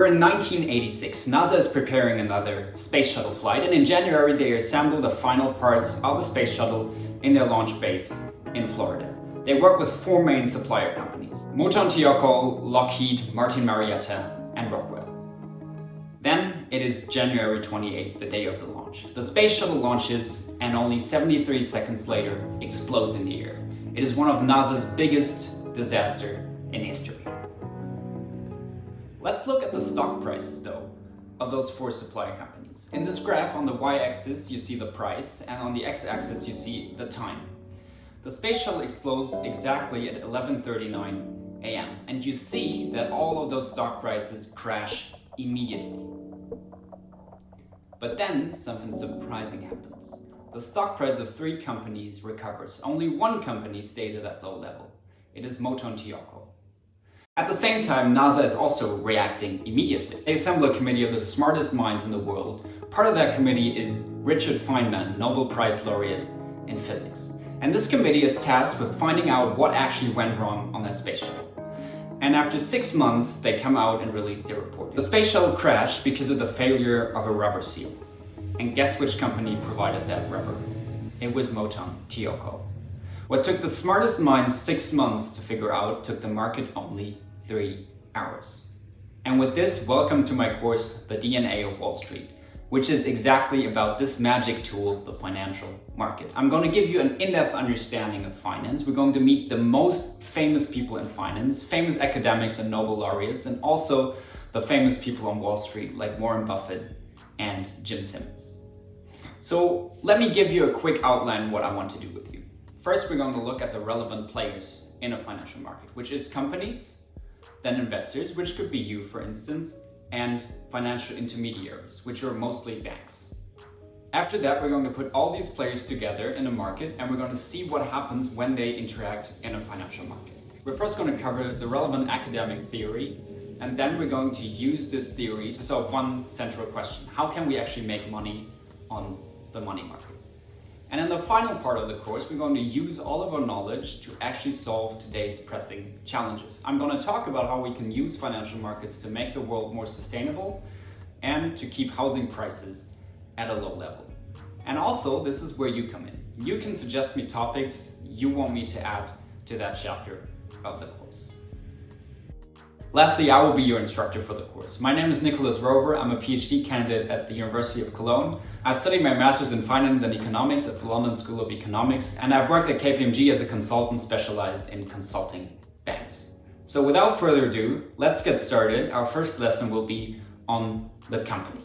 We're in 1986. NASA is preparing another space shuttle flight, and in January they assembled the final parts of the space shuttle in their launch base in Florida. They work with four main supplier companies: Moton Tioko, Lockheed, Martin Marietta, and Rockwell. Then it is January 28th, the day of the launch. The space shuttle launches and only 73 seconds later explodes in the air. It is one of NASA's biggest disaster in history. Let's look at the stock prices though of those four supplier companies. In this graph on the y-axis you see the price, and on the x-axis you see the time. The space shuttle explodes exactly at 11:39 a.m. and you see that all of those stock prices crash immediately. But then something surprising happens. The stock price of three companies recovers. Only one company stays at that low level. It is Moton Tioko. At the same time, NASA is also reacting immediately. They assemble a committee of the smartest minds in the world. Part of that committee is Richard Feynman, Nobel Prize laureate in physics. And this committee is tasked with finding out what actually went wrong on that space shuttle. And after 6 months, they come out and release their report. The space shuttle crashed because of the failure of a rubber seal. And guess which company provided that rubber? It was Moton Tioko. What took the smartest minds 6 months to figure out took the market only 3 hours. And with this, welcome to my course, The DNA of Wall Street, which is exactly about this magic tool, the financial market. I'm going to give you an in-depth understanding of finance. We're going to meet the most famous people in finance, famous academics and Nobel laureates, and also the famous people on Wall Street like Warren Buffett and Jim Simmons. So let me give you a quick outline of what I want to do with you. First, we're going to look at the relevant players in a financial market, which is companies, then investors, which could be you, for instance, and financial intermediaries, which are mostly banks. After that, we're going to put all these players together in a market, and we're going to see what happens when they interact in a financial market. We're first going to cover the relevant academic theory, and then we're going to use this theory to solve one central question: how can we actually make money on the money market? And in the final part of the course, we're going to use all of our knowledge to actually solve today's pressing challenges. I'm going to talk about how we can use financial markets to make the world more sustainable and to keep housing prices at a low level. And also, this is where you come in. You can suggest me topics you want me to add to that chapter of the course. Lastly, I will be your instructor for the course. My name is Nicholas Rover. I'm a PhD candidate at the University of Cologne. I've studied my master's in finance and economics at the London School of Economics, and I've worked at KPMG as a consultant specialized in consulting banks. So without further ado, let's get started. Our first lesson will be on the company.